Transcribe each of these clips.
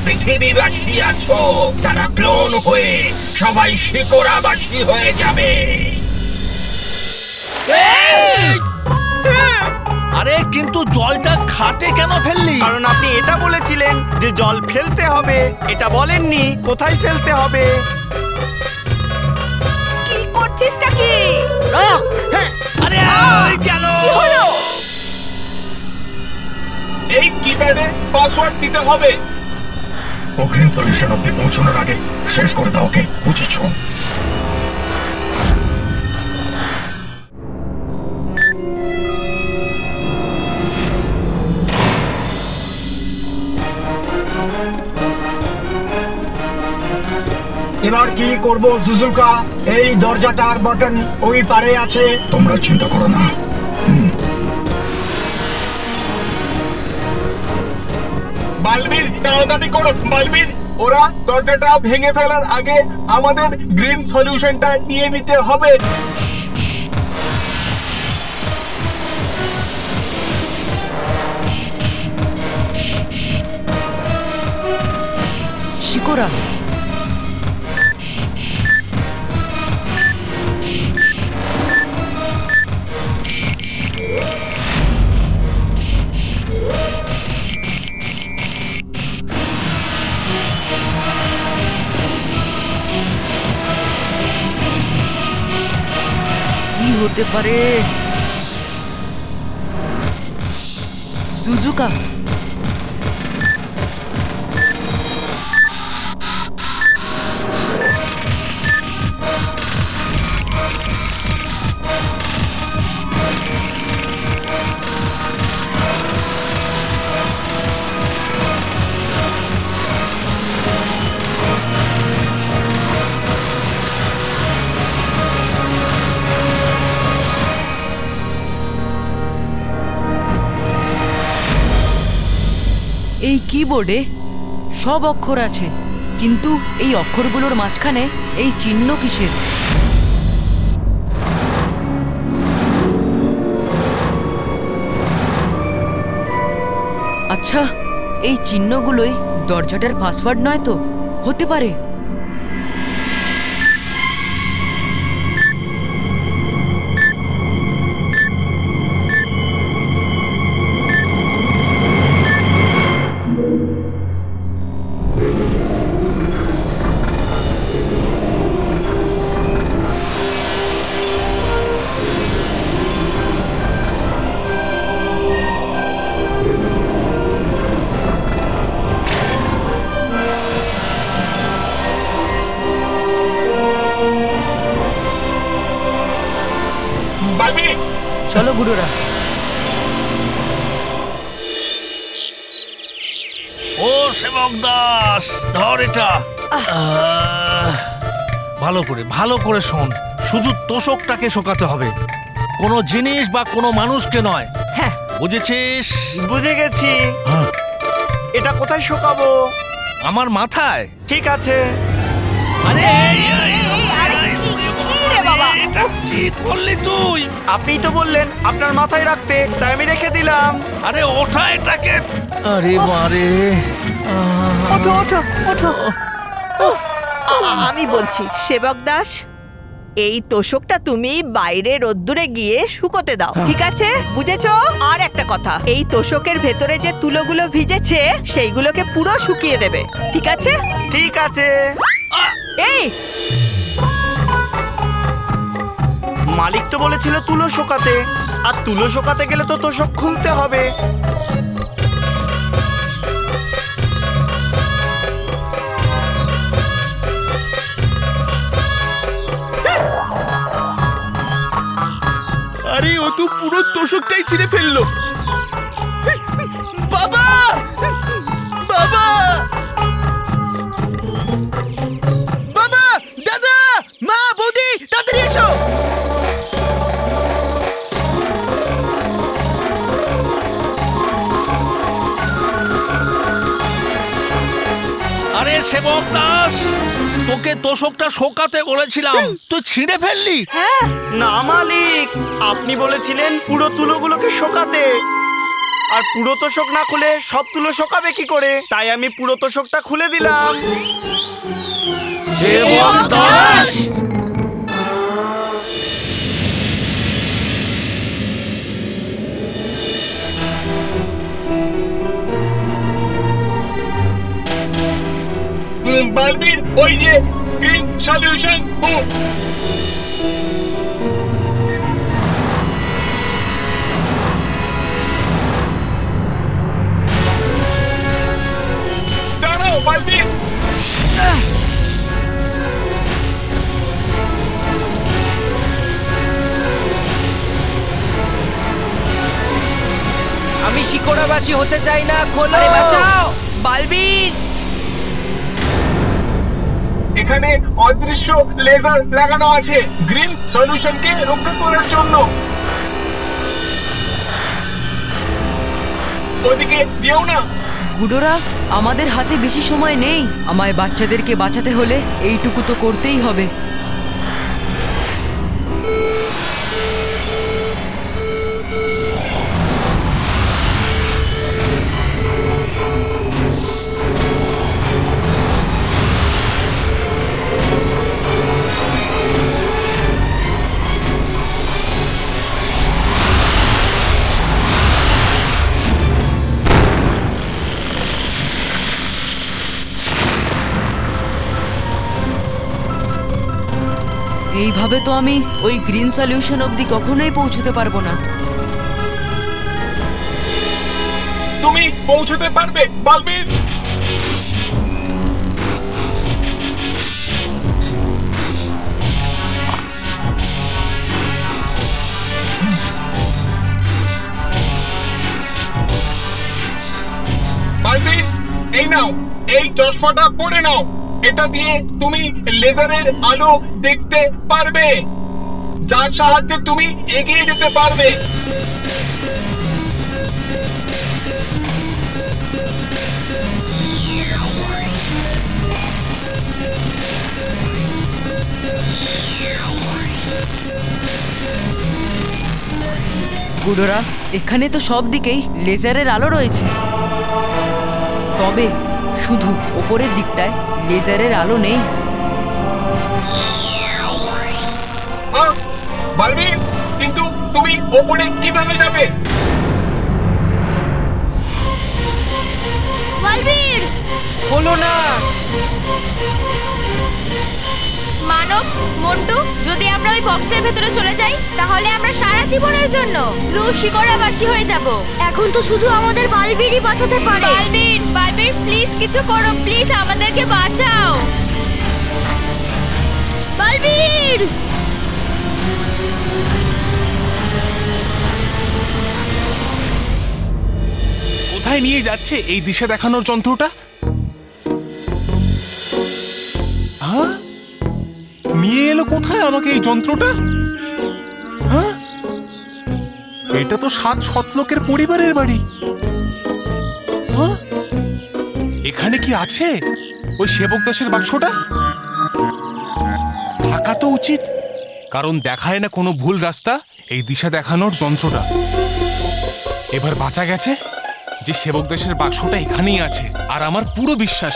পৃথিবীবাসী আছো তারা ক্লোন হয়ে সবাই শিকড়াবাসী হয়ে যাবে। আরে কিন্তু জলটা খাটে কেন ফেললি? কারণ আপনি এটা বলেছিলেন যে জল ফেলতে হবে, এটা বলেননি কোথায় ফেলতে হবে। কি করছিসটা কি? আরে কেন? কি হলো? এই কিপ্যাডে পাসওয়ার্ড দিতে হবে। গ্রিন সলিউশন অব্দি পৌঁছানোর আগে শেষ করে দাও ওকে, বুঝেছো? এবার কি করব সুজুকা? এই দরজাটার বাটন ওই পারে আছে। তোমরা চিন্তা করো না। বালবীর তাড়াতাড়ি করো বালবীর। ওরা দরজাটা ভেঙে ফেলার আগে আমাদের গ্রিন সলিউশনটা নিয়ে নিতে হবে। শিকোরা, কি হতে পারে? সুজুকা, এই কিবোর্ডে সব অক্ষর আছে, কিন্তু এই অক্ষরগুলোর মাঝখানে এই চিহ্ন কিসের? আচ্ছা, এই চিহ্নগুলোই দরজাটার পাসওয়ার্ড নয় তো? হতে পারে। বালবীর চলো গুরুরা। ও সেবক দাস, ধর এটা। ভালো করে শোন, শুধু তোষকটাকে শোকাতে হবে, কোনো জিনিস বা কোনো মানুষকে নয়। হ্যাঁ, বুঝেছিস? বুঝে গেছি। হ্যাঁ। এটা কোথায় শোকাবো? আমার মাথায়। ঠিক আছে। আরে কি রে বাবা? এটা কি করলি তুই? আপনিই তো বললেন আপনার মাথায় রাখতে, তাই আমি রেখে দিলাম। আরে ওঠা এটাকে। আরে বারে, ওঠো ওঠো ওঠো। আমি বলছি সেবক দাস, এই তোষকটা তুমি বাইরে রোদ্দুরে গিয়ে শুকোতে দাও, ঠিক আছে? বুঝেছো? আর একটা কথা, এই তোষকের ভেতরে যে তুলোগুলো ভিজেছে সেইগুলোকে পুরো শুকিয়ে দেবে, ঠিক আছে? ঠিক আছে। এই মালিক তো বলেছিল তুলো শোকাতে, আর তুলো শোকাতে গেলে তো তোষক খুলতে হবে। আরে ও তো পুরো তোষকটাই ছিঁড়ে ফেললো। বাবা, বাবা, বাবা, দাদা, মা, বৌদি, তাড়াতাড়ি এসো। আরে সেবক দাস, তোকে তোষকটা শোকাতে বলেছিলাম, তুই ছিঁড়ে ফেললি। না মালিক, আপনি বলেছিলেন পুরো তুলোগুলোকে শোকাতে। আর পুরো তোষক না খুলে সব তুলো শোকাবে কি করে? তাই আমি পুরো তোষকটা খুলে দিলাম। বালবীর ওই যে গ্রিন সলিউশন। দাঁড়াও বালবীর। আমি শিকড়াবাসী হতে চাই না, খোলো। আরে বাঁচাও বালবীর। এখানে অদৃশ্য লেজার লাগানো আছে গ্রিন সলিউশনকে রক্ষা করার জন্য। ওদিকে যেও না। গুডোরা, আমাদের হাতে বেশি সময় নেই। আমায় বাচ্চাদেরকে বাঁচাতে হলে এইটুকু তো করতেই হবে। এইভাবে তো আমি ওই গ্রিন সলিউশন অবধি কখনোই পৌঁছতে পারবো না। তুমি পৌঁছতে পারবে বালবীর। বালবীর এই নাও, এই চশমাটা পরে নাও। এটা দিয়ে তুমি লেজারের আলো দেখতে পারবে, যার সাহায্যে তুমি এগিয়ে যেতে পারবে। গুডোরা, এখানে তো সব দিকেই লেজারের আলো রয়েছে, তবে শুধু ওপরের দিকটায় লেজারের আলো নেই। বালবীর, কিন্তু তুমি ওপরে কিভাবে যাবে? বালবীর, খোলো না। মানব, মন্টু, যদি আমরা ওই বক্সটার ভেতরে চলে যাই তাহলে আমরা সারা জীবনের জন্য ব্লু শিকড়াবাসী হয়ে যাব। এখন তো শুধু আমাদের বালবীরই বাঁচাতে পারে। বালবীর, বালবীর, প্লিজ কিছু করো, প্লিজ আমাদেরকে বাঁচাও। বালবীর, কোথায় নিয়ে যাচ্ছে এই দিশা দেখানোর যন্ত্রটা? হ্যাঁ, নিয়ে এলো কোথায় আমাকে এই যন্ত্রটা? হ্যাঁ, এটা তো 7 সৎলোকের পরিবারের বাড়ি। হ্যাঁ, এখানে কি আছে ওই সেবক দাসের বাক্সটা? থাকা তো উচিত, কারণ দেখায় না কোনো ভুল রাস্তা এই দিশা দেখানোর যন্ত্রটা। এবার বাঁচা গেছে যে সেবক দাসের বাক্সটা এখানেই আছে। আর আমার পুরো বিশ্বাস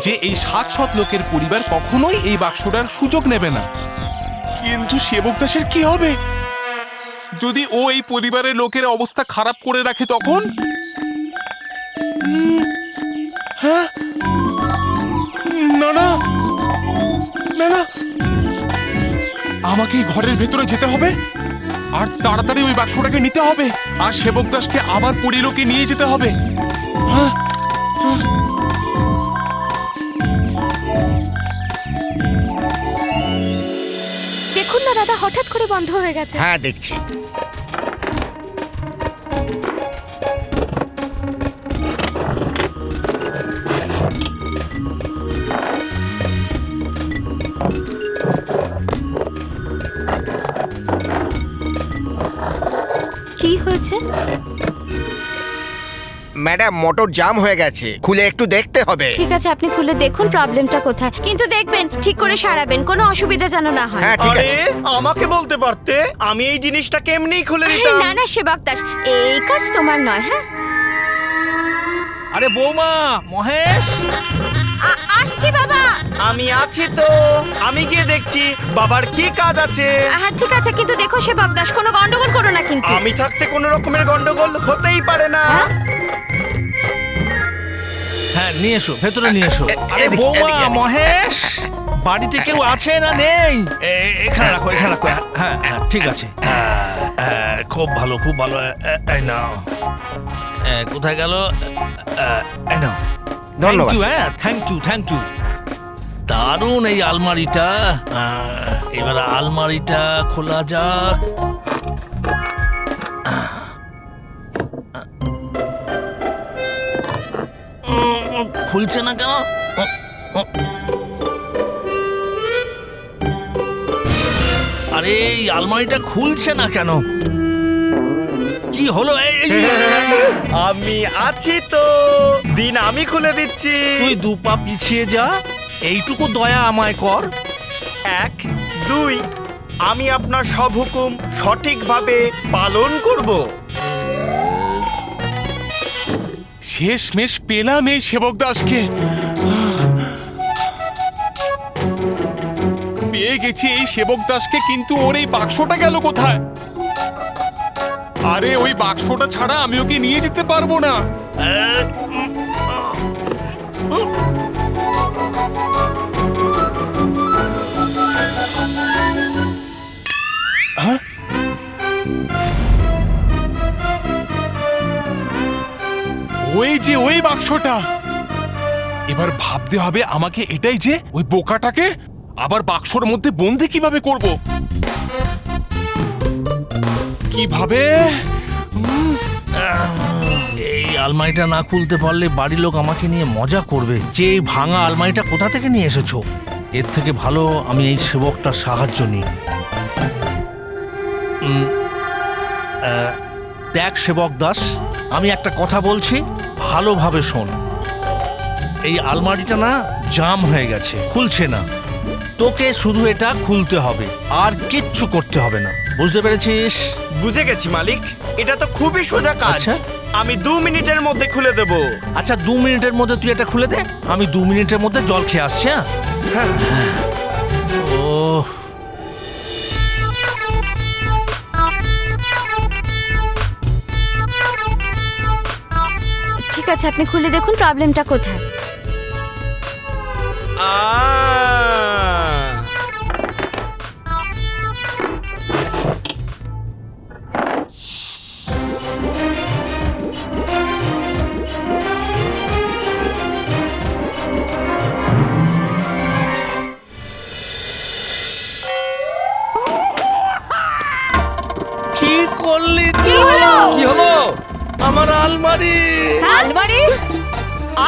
যে এই 7 সৎলোকের পরিবার কখনোই এই বাক্সটার সুযোগ নেবে না। কিন্তু সেবক দাসের কি হবে যদি ও এই পরিবারের লোকের অবস্থা খারাপ করে রাখে? তখন হ্যাঁ, না না না না, আমাকে এই ঘরের ভেতরে যেতে হবে আর তাড়াতাড়ি ওই বাক্সটাকে নিতে হবে আর সেবক দাসকে আবার পরিলোকে নিয়ে যেতে হবে। হ্যাঁ, দেখুন না দাদা, হঠাৎ করে বন্ধ হয়ে গেছে। হ্যাঁ, দেখছি। কি হয়েছে? ম্যাডাম মোটর জাম হয়ে গেছে, খুলে একটু দেখতে হবে। ঠিক আছে, আপনি খুলে দেখুন প্রবলেমটা কোথায়, কিন্তু দেখবেন ঠিক করে সারাবেন, কোনো অসুবিধা যেন না হয়। হ্যাঁ ঠিক আরে আছে। আমাকে বলতে পারতে, আমি এই জিনিসটাকে এমনিই খুলে আরে, দিতাম। না না সেবক দাস, এই কাজ তোমার নয়। হ্যাঁ, আরে বৌমা, মহেশ, আসছি বাবা। আমি আছি তো, আমি গিয়ে দেখছি বাবার কি কাজ আছে। হ্যাঁ ঠিক আছে, কিন্তু দেখো সেবক দাস, কোনো গন্ডগোল করো না কিন্তু। আমি থাকতে কোনো রকমের গন্ডগোল হতেই পারে না। হ্যাঁ? হ্যাঁ নিয়ে এসো, ভেতরে নিয়ে এসো। আরে এদিকে, বৌমা, এদিকে, এদিকে। মহেশ, বাড়িতে কেউ আছে না নেই? এখানে রাখো, এখানে রাখো। হ্যাঁ হ্যাঁ ঠিক আছে। খুব ভালো, খুব ভালো। এই নাও। কোথায় গেল? এই নাও। ধন্যবাদ। Thank you, thank you. দারুণ এই আলমারিটা। এবার আলমারিটা খোলা যাক। খুলছে না কেন? আরে এই আলমারিটা খুলছে না কেন? কি হলো? আমি আছি তো, দিন আমি খুলে দিচ্ছি। তুই দু পা পিছিয়ে যা, এইটুকু দয়া আমায় কর। 1, 2, আমি আপনার সব হুকুম সঠিকভাবে পালন করব। শেষমেশ পেলাম এই সেবক দাসকে। পেয়ে গেছি এই সেবক দাসকে, কিন্তু ওর এই বাক্সটা গেল কোথায়? আরে ওই বাক্সটা ছাড়া আমি ওকে নিয়ে যেতে পারবো না। হ্যাঁ? ওই যে ওই বাক্সটা, এবার ভাবতে হবে আমাকে এটাই যে ওই বোকাটাকে আবার বাক্সর মধ্যে বন্দি কিভাবে করব। কিভাবে? এই আলমারিটা না খুলতে পারলে বাড়ির লোক আমাকে নিয়ে মজা করবে যে এই ভাঙা আলমারিটা কোথা থেকে নিয়ে এসেছো। এর থেকে ভালো আমি এই সেবকটার সাহায্য নিই। দেখ সেবক দাস, আমি একটা কথা বলছি, ভালোভাবে শোন। এই আলমারিটা না জাম হয়ে গেছে, খুলছে না। তোকে শুধু এটা খুলতে হবে, আর কিচ্ছু করতে হবে না। বুঝতে পেরেছিস? বুঝে গেছি মালিক, এটা তো খুবই সোজা কাজ। আচ্ছা। আমি 2 মিনিটের মধ্যে খুলে দেব। আচ্ছা 2 মিনিটের মধ্যে তুই এটা খুলে দে, আমি 2 মিনিটের মধ্যে জল খেয়ে আসছি। হ্যাঁ। ওহ, ঠিক আছে, আপনি খুলে দেখুন প্রবলেমটা কোথায়। কি করলি তুই? কি হলো? কি হলো? আমার আলমারি। আলমারি?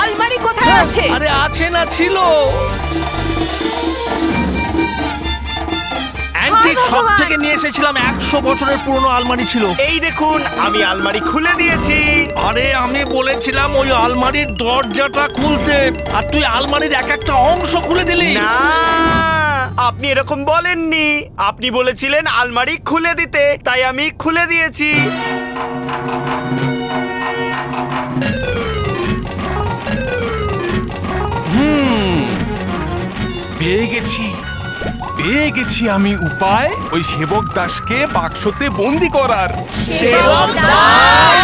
আলমারি কোথায় আছে? আরে আছে না, ছিল। অ্যান্টিক শপ ভগবান। থেকে নিয়ে এসেছিলাম, 100 বছরের পুরনো আলমারি ছিল। এই দেখুন, আমি আলমারি খুলে দিয়েছি। আরে আমি বলেছিলাম ওই আলমারির দরজাটা খুলতে, আর তুই আলমারির এক একটা অংশ খুলে দিলি। না, আপনি এরকম বলেননি। আপনি বলেছিলেন আলমারি খুলে দিতে, তাই আমি খুলে দিয়েছি। পেয়ে গেছি আমি উপায় ওই সেবক দাসকে বাক্সতে বন্দি করার। সেবক দাস!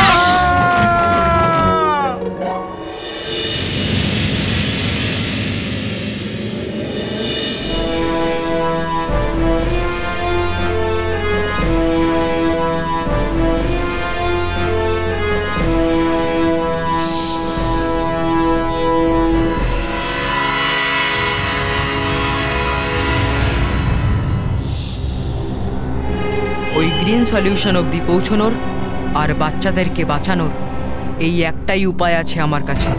ওই গ্রিন সলিউশন অবধি পৌঁছানোর আর বাচ্চাদেরকে বাঁচানোর এই একটাই উপায় আছে আমার কাছে।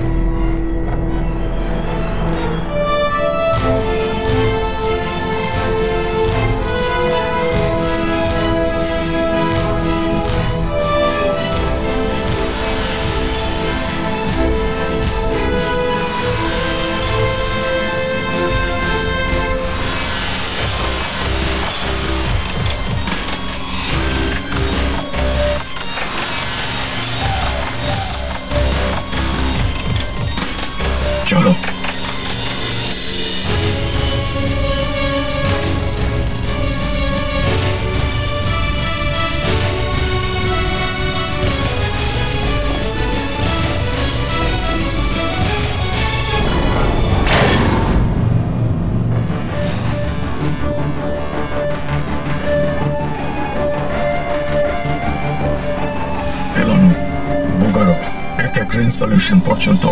গ্রিন সলিউশন পর্যন্ত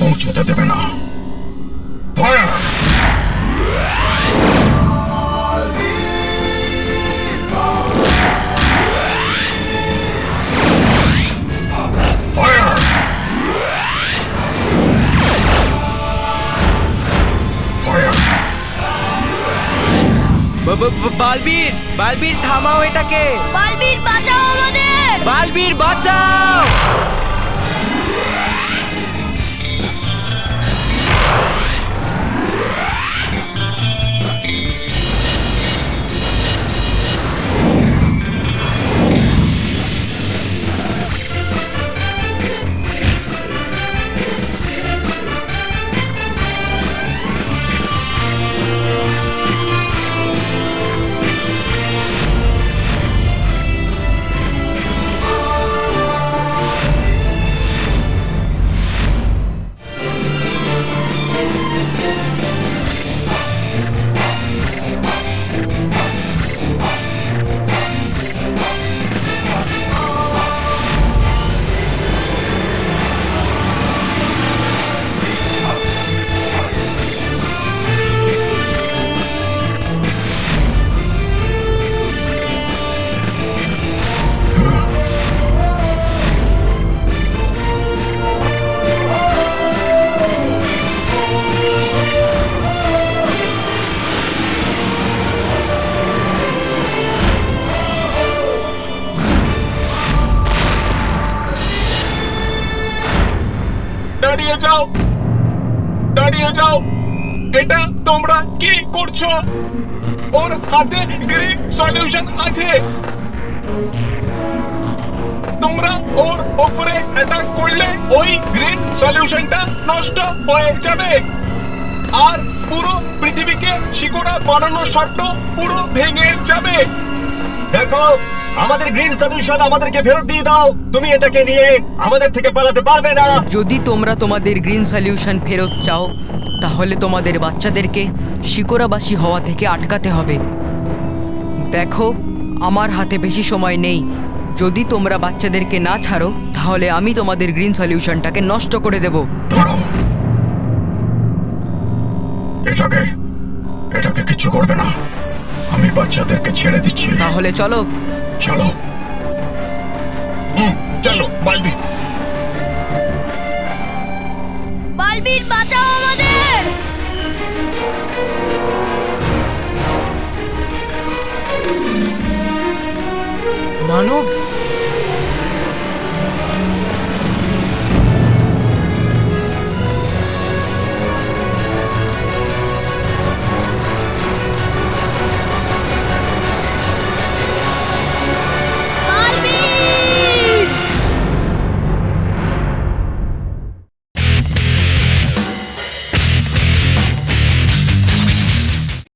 পৌঁছতে দেবে না। Fire! Fire! Fire! Balbir Balbir থামাও এটাকে। বালবীর বাঁচাও আমাদের! বালবীর বাঁচাও। দাঁড়িয়ে যাও, দাঁড়িয়ে যাও। এটা তোমরা কি করছো? ওর হাতে গ্রিন সলিউশন আছে। তোমরা ওর উপরে অ্যাটাক করলে ওই গ্রিন সলিউশনটা নষ্ট হয়ে যাবে আর পুরো পৃথিবীকে শিকড়া বানানোর স্বপ্ন পুরো ভেঙে যাবে। দেখো, আমাদের গ্রিন সলিউশন আমাদেরকে ফেরত দিয়ে দাও। তুমি এটাকে নিয়ে আমাদের থেকে পালাতে পারবে না। যদি তোমরা তোমাদের গ্রিন সলিউশন ফেরত চাও তাহলে তোমাদের বাচ্চাদেরকে শিকোরাবাসী হওয়া থেকে আটকাতে হবে। দেখো, আমার হাতে বেশি সময় নেই। যদি তোমরা বাচ্চাদেরকে না ছাড়ো তাহলে আমি তোমাদের গ্রিন সলিউশনটাকে নষ্ট করে দেব। দাঁড়াও, এটাকে এটাকে কিছু করবে না। আমি বাচ্চাদেরকে ছেড়ে দিচ্ছি। তাহলে চলো। চলো। চলো বালবি। বালবীর বাঁচাও আমাদের! মানব